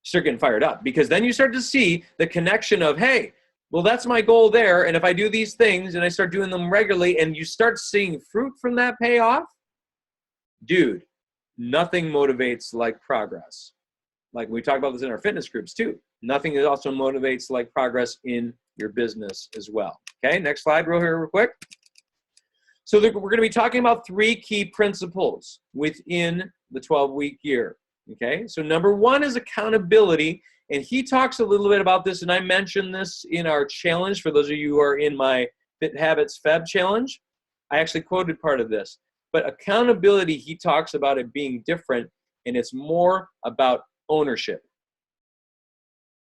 You start getting fired up, because then you start to see the connection of, hey, well, that's my goal there, and if I do these things and I start doing them regularly and you start seeing fruit from that payoff, dude, nothing motivates like progress. Like we talk about this in our fitness groups too. Nothing also motivates like progress in your business as well. Okay, next slide real quick. So we're going to be talking about 3 key principles within the 12-week year. Okay, so number one is accountability. And he talks a little bit about this, and I mentioned this in our challenge. For those of you who are in my Fit Habits Feb challenge, I actually quoted part of this. But accountability, he talks about it being different, and it's more about ownership.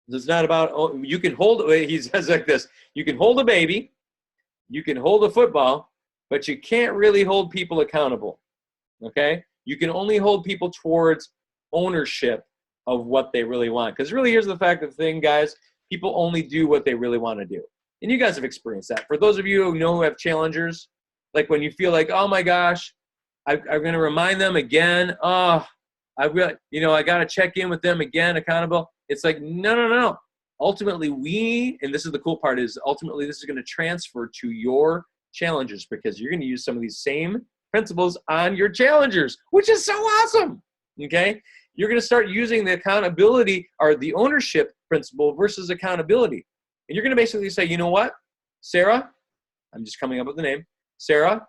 It's not about, you can hold, he says like this, you can hold a baby, you can hold a football, but you can't really hold people accountable, okay? You can only hold people towards ownership of what they really want. Because really, here's the fact of the thing, guys, people only do what they really want to do. And you guys have experienced that. For those of you who have challengers, like when you feel like, oh my gosh, I'm going to remind them again. Oh, I got to check in with them again, accountable. It's like, no. Ultimately, and this is the cool part, is ultimately this is going to transfer to your challengers, because you're going to use some of these same principles on your challengers, which is so awesome, okay? You're going to start using the accountability or the ownership principle versus accountability. And you're going to basically say, you know what, Sarah, I'm just coming up with the name, Sarah,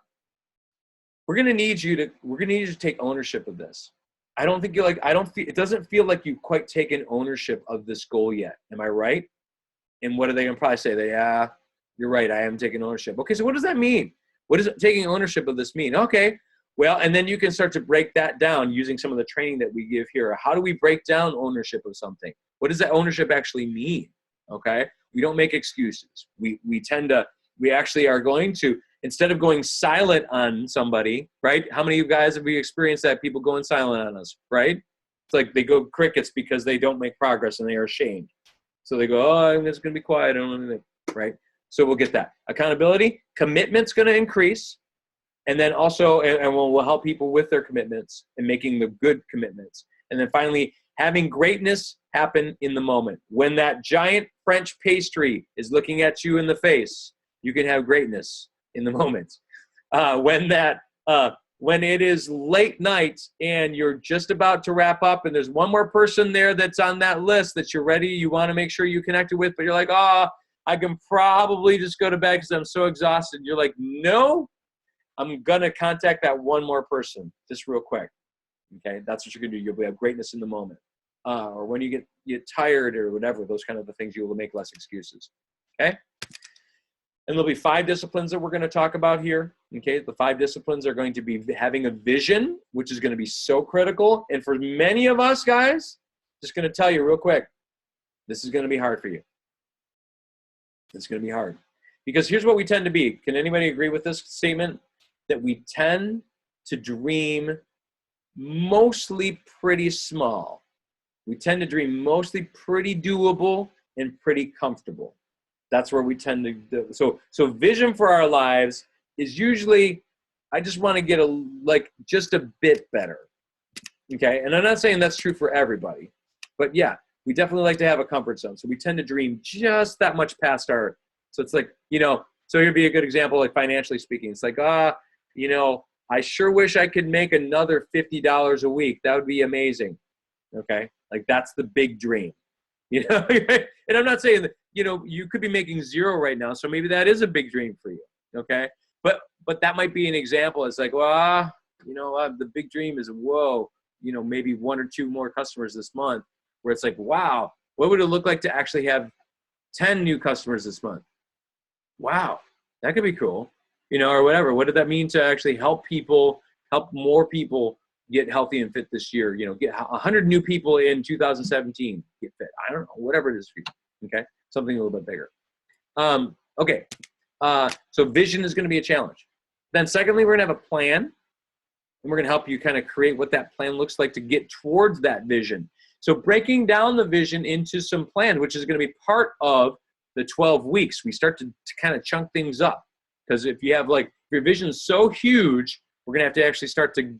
we're going to need you to take ownership of this. I don't think it doesn't feel like you've quite taken ownership of this goal yet. Am I right? And what are they going to probably say? Yeah, you're right. I am taking ownership. Okay, so what does that mean? What does taking ownership of this mean? Okay. Well, and then you can start to break that down using some of the training that we give here. How do we break down ownership of something? What does that ownership actually mean? Okay, we don't make excuses. We actually are going to, instead of going silent on somebody, right? How many of you guys have we experienced that, people going silent on us, right? It's like they go crickets because they don't make progress and they are ashamed. So they go, oh, I'm just going to be quiet. I don't know anything, right? So we'll get that. Accountability, commitment's going to increase. And then also, and we'll help people with their commitments and making the good commitments. And then finally, having greatness happen in the moment. When that giant French pastry is looking at you in the face, you can have greatness in the moment. When it is late night and you're just about to wrap up and there's one more person there that's on that list that you're ready, you want to make sure you connected with, but you're like, I can probably just go to bed because I'm so exhausted. You're like, no. I'm going to contact that one more person just real quick, okay? That's what you're going to do. You'll have greatness in the moment. Or when you get tired or whatever, those kind of the things, you will make less excuses, okay? And there'll be 5 disciplines that we're going to talk about here, okay? The 5 disciplines are going to be having a vision, which is going to be so critical. And for many of us, guys, just going to tell you real quick, this is going to be hard for you. It's going to be hard. Because here's what we tend to be. Can anybody agree with this statement? That we tend to dream mostly pretty small. We tend to dream mostly pretty doable and pretty comfortable. That's where we tend to do. So vision for our lives is usually I just want to get just a bit better. Okay. And I'm not saying that's true for everybody, but yeah, we definitely like to have a comfort zone. So we tend to dream just that much past our, so it's like, so here'd be a good example, like financially speaking. It's like, I sure wish I could make another $50 a week. That would be amazing. Okay. Like that's the big dream, and I'm not saying that, you could be making zero right now. So maybe that is a big dream for you. Okay. But that might be an example. It's like, the big dream is, whoa, maybe 1 or 2 more customers this month, where it's like, wow, what would it look like to actually have 10 new customers this month? Wow, that could be cool, or whatever. What did that mean to actually help more people get healthy and fit this year? Get 100 new people in 2017 get fit. I don't know, whatever it is for you. Okay, something a little bit bigger. Okay, so vision is going to be a challenge. Then secondly, we're going to have a plan, and we're going to help you kind of create what that plan looks like to get towards that vision. So breaking down the vision into some plan, which is going to be part of the 12 weeks. We start to kind of chunk things up, because if you have if your vision is so huge, we're going to have to actually start to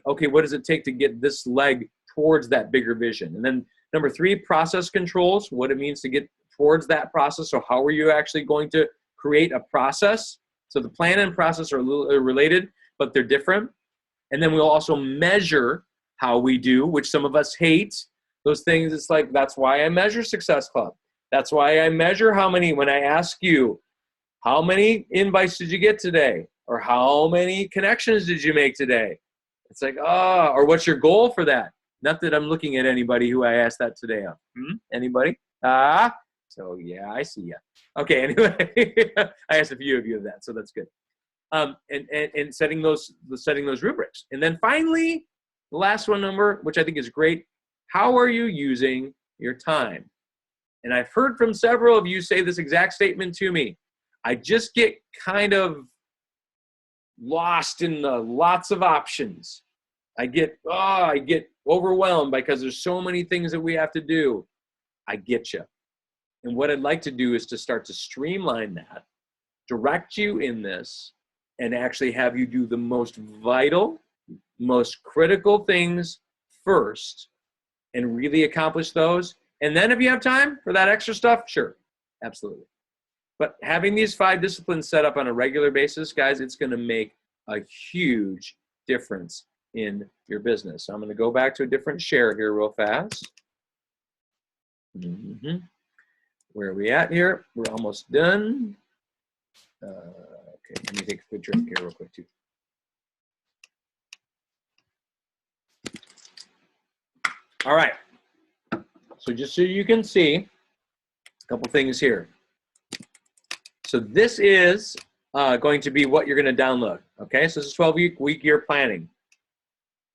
okay, what does it take to get this leg towards that bigger vision? And then number 3, process controls, what it means to get towards that process. So how are you actually going to create a process? So the plan and process are related, but they're different. And then we'll also measure how we do, which some of us hate. Those things, it's like, that's why I measure Success Club. That's why I measure when I ask you, how many invites did you get today? Or how many connections did you make today? It's like, or what's your goal for that? Not that I'm looking at anybody who I asked that today of. Anybody? So yeah, I see ya. Okay, anyway, I asked a few of you of that, so that's good. And setting those rubrics. And then finally, the last one number, which I think is great, how are you using your time? And I've heard from several of you say this exact statement to me. I just get kind of lost in the lots of options. I get overwhelmed because there's so many things that we have to do. I get you. And what I'd like to do is to start to streamline that, direct you in this, and actually have you do the most vital, most critical things first and really accomplish those. And then if you have time for that extra stuff, sure, absolutely. But having these 5 disciplines set up on a regular basis, guys, it's going to make a huge difference in your business. So I'm going to go back to a different share here real fast. Where are we at here? We're almost done. Okay, let me take a quick drink here real quick too. All right. So just so you can see a couple things here. So this is going to be what you're going to download. Okay, so this is 12-week year planning.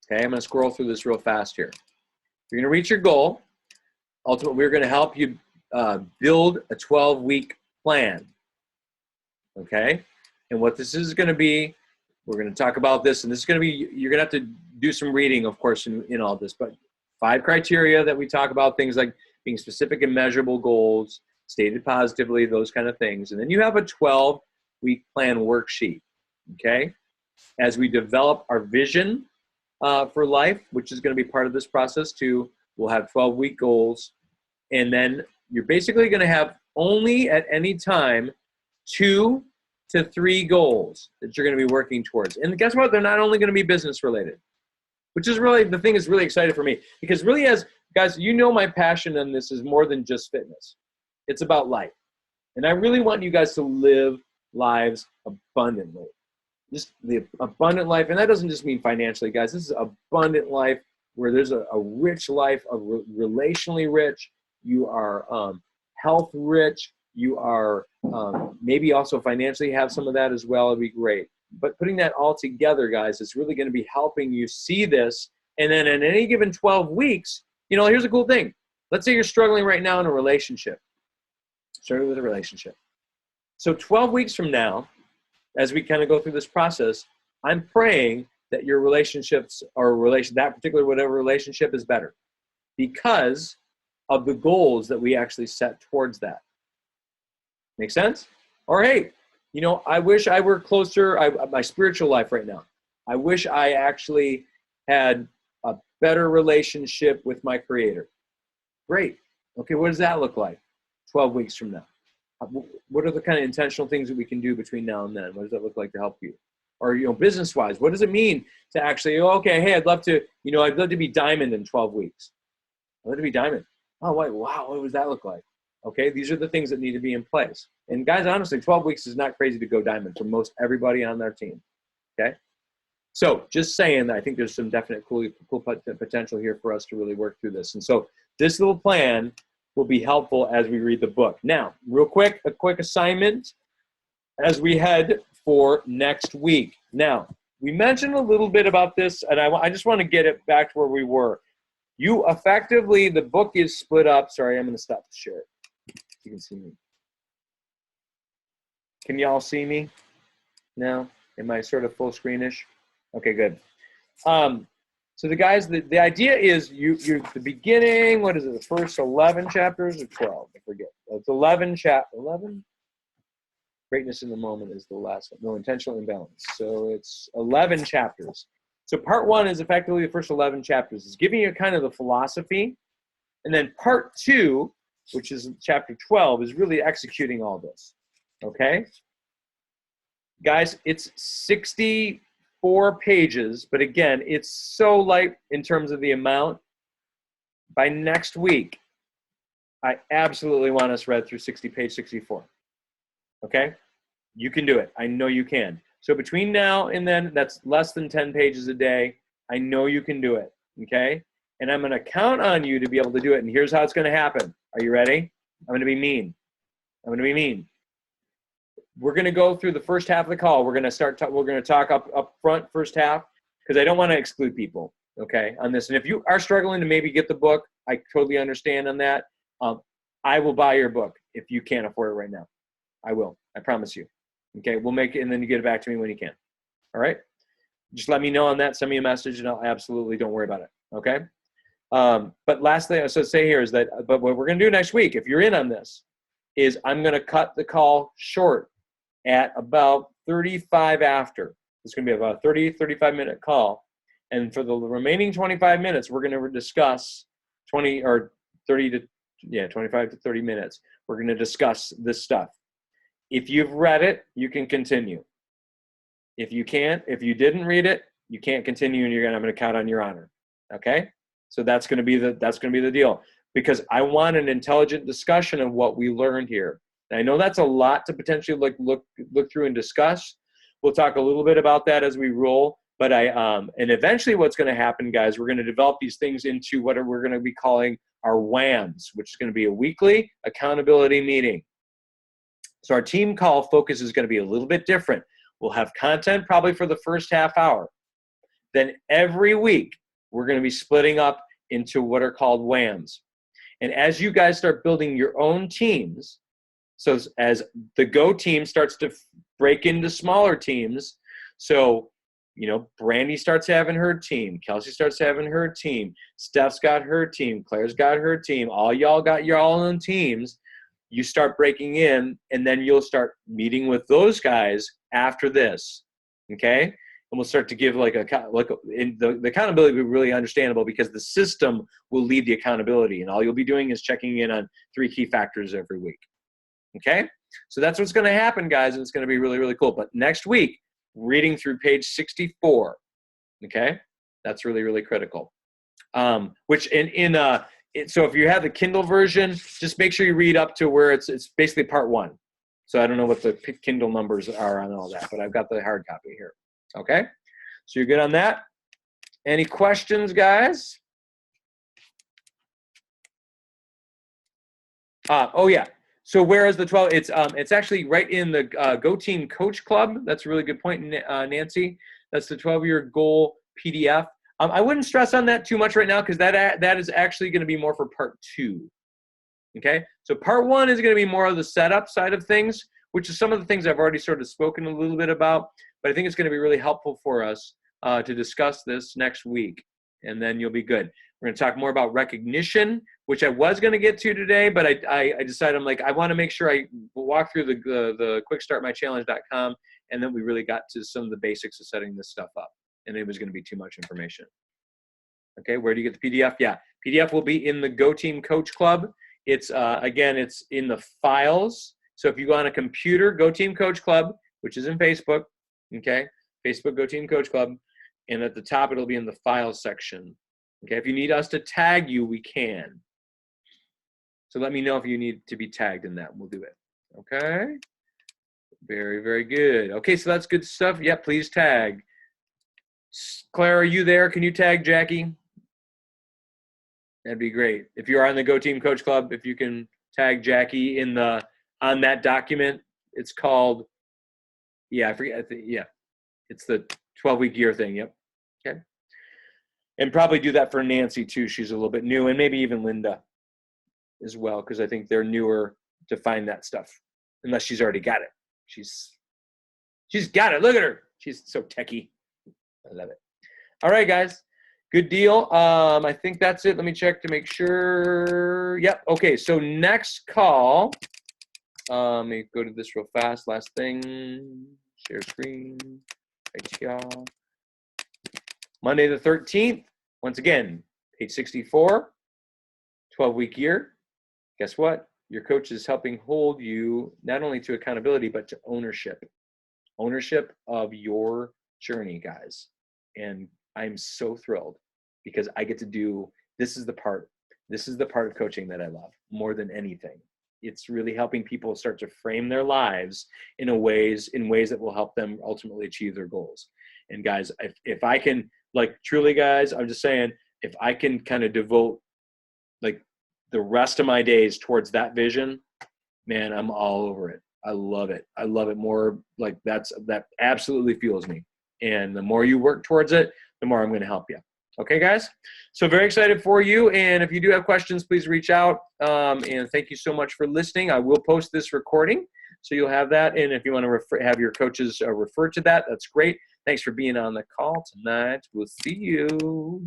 Okay, I'm going to scroll through this real fast here. You're going to reach your goal. Ultimately, we're going to help you build a 12-week plan. Okay, and what this is going to be, we're going to talk about this, and this is going to be, you're going to have to do some reading, of course, in all this, but 5 criteria that we talk about, things like being specific and measurable goals, stated positively, those kind of things. And then you have a 12-week plan worksheet, okay? As we develop our vision for life, which is going to be part of this process too, we'll have 12-week goals. And then you're basically going to have only at any time 2 to 3 goals that you're going to be working towards. And guess what? They're not only going to be business related, which is really, the thing is really exciting for me, because really, as guys, my passion in this is more than just fitness. It's about life. And I really want you guys to live lives abundantly. Just the abundant life. And that doesn't just mean financially, guys. This is abundant life where there's a rich life, relationally rich. You are health rich. You are maybe also financially have some of that as well. It'd be great. But putting that all together, guys, is really going to be helping you see this. And then in any given 12 weeks, here's a cool thing. Let's say you're struggling right now in a relationship. Starting with a relationship. So 12 weeks from now, as we kind of go through this process, I'm praying that your relationships or that particular whatever relationship is better because of the goals that we actually set towards that. Make sense? Or hey, you know, I wish I were closer, my spiritual life right now. I wish I actually had a better relationship with my Creator. Great. Okay, what does that look like 12 weeks from now? What are the kind of intentional things that we can do between now and then? What does that look like to help you? Or, you know, business-wise, what does it mean to actually, okay, hey, I'd love to be diamond in 12 weeks. I'd love to be diamond. Oh, wait, wow, what does that look like? Okay, these are the things that need to be in place. And guys, honestly, 12 weeks is not crazy to go diamond for most everybody on their team. Okay? So just saying that I think there's some definite cool potential here for us to really work through this. And so this little plan will be helpful as we read the book. Now, real quick, a quick assignment as we head for next week. Now, we mentioned a little bit about this, and I just want to get it back to where we were. You effectively, the book is split up. Sorry, I'm going to stop the share. You can see me. Can y'all see me now? Am I sort of full screenish? Okay, good. So the guys, the idea is you're the beginning, what is it, the first 11 chapters or 12? I forget. It's 11. Greatness in the moment is the last one. No, intentional imbalance. So it's 11 chapters. So part 1 is effectively the first 11 chapters. It's giving you kind of the philosophy. And then part 2, which is chapter 12, is really executing all this. Okay? Guys, it's 64 pages, but again, it's so light in terms of the amount. By next week, I absolutely want us read through page 64. Okay? You can do it. I know you can. So between now and then, that's less than 10 pages a day. I know you can do it. Okay? And I'm going to count on you to be able to do it. And here's how it's going to happen. Are you ready? I'm going to be mean. We're going to go through the first half of the call. We're going to talk up front first half, because I don't want to exclude people, okay, on this. And if you are struggling to maybe get the book, I totally understand on that. I will buy your book if you can't afford it right now. I will. I promise you. Okay, we'll make it, and then you get it back to me when you can. All right? Just let me know on that. Send me a message, and I'll absolutely, don't worry about it. Okay? But last thing I was going to say here is that, but what we're going to do next week, if you're in on this, is I'm going to cut the call short at about 35 after. It's going to be about a 35-minute call. And for the remaining 25 minutes, we're going to discuss 25 to 30 minutes. We're going to discuss this stuff. If you've read it, you can continue. If you didn't read it, you can't continue, and I'm going to count on your honor. Okay? So that's going to be the deal, because I want an intelligent discussion of what we learned here. And I know that's a lot to potentially look through and discuss. We'll talk a little bit about that as we roll. But and eventually what's going to happen, guys, we're going to develop these things into what we're going to be calling our WAMs, which is going to be a weekly accountability meeting. So our team call focus is going to be a little bit different. We'll have content probably for the first half hour. Then every week, we're going to be splitting up into what are called WAMs. And as you guys start building your own teams, so as the Go team starts to break into smaller teams, so, you know, Brandy starts having her team, Kelsey starts having her team, Steph's got her team, Claire's got her team, all y'all got your own teams, you start breaking in, and then you'll start meeting with those guys after this, okay? And we'll start to give the accountability will be really understandable, because the system will lead the accountability, and all you'll be doing is checking in on 3 key factors every week. Okay? So that's what's going to happen, guys, and it's going to be really, really cool. But next week, reading through page 64, okay? That's really, really critical. So if you have the Kindle version, just make sure you read up to where it's basically part 1. So I don't know what the Kindle numbers are on all that, but I've got the hard copy here. Okay? So you're good on that? Any questions, guys? Oh, yeah. So where is the 12? It's actually right in the Go Team Coach Club. That's a really good point, Nancy. That's the 12-year goal PDF. I wouldn't stress on that too much right now, because that is actually going to be more for part 2. Okay? So part 1 is going to be more of the setup side of things, which is some of the things I've already sort of spoken a little bit about. But I think it's going to be really helpful for us to discuss this next week, and then you'll be good. We're going to talk more about recognition, which I was going to get to today, but I decided I'm like, I want to make sure I walk through the quickstartmychallenge.com, and then we really got to some of the basics of setting this stuff up, and it was going to be too much information. Okay, where do you get the PDF? Yeah, PDF will be in the Go Team Coach Club. It's, again, it's in the files. So if you go on a computer, Go Team Coach Club, which is in Facebook, okay, Facebook Go Team Coach Club, and at the top it'll be in the files section. Okay, if you need us to tag you, we can. So let me know if you need to be tagged in that. We'll do it. Okay? Very, very good. Okay, so that's good stuff. Yeah, please tag. Claire, are you there? Can you tag Jackie? That'd be great. If you're on the Go Team Coach Club, if you can tag Jackie on that document, it's called, yeah, I forget. Yeah, it's the 12-week year thing. Yep. Okay. And probably do that for Nancy too. She's a little bit new, and maybe even Linda as well, because I think they're newer to find that stuff, unless she's already got it. She's got it. Look at her. She's so techie. I love it. All right, guys. Good deal. I think that's it. Let me check to make sure. Yep. Okay. So next call. Let me go to this real fast. Last thing. Share screen. Right here. Monday the 13th. Once again, page 64. 12-week year. Guess what? Your coach is helping hold you not only to accountability, but to ownership. Ownership of your journey, guys. And I'm so thrilled because I get to do, this is the part of coaching that I love more than anything. It's really helping people start to frame their lives in ways that will help them ultimately achieve their goals. And guys, if I can, like, truly guys, I'm just saying, if I can kind of devote like the rest of my days towards that vision, man, I'm all over it. I love it. I love it more. Like that absolutely fuels me. And the more you work towards it, the more I'm going to help you. Okay, guys? So very excited for you. And if you do have questions, please reach out. And thank you so much for listening. I will post this recording, so you'll have that. And if you want to have your coaches refer to that, that's great. Thanks for being on the call tonight. We'll see you.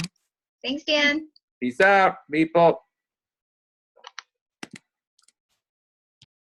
Thanks, Dan. Peace out, people.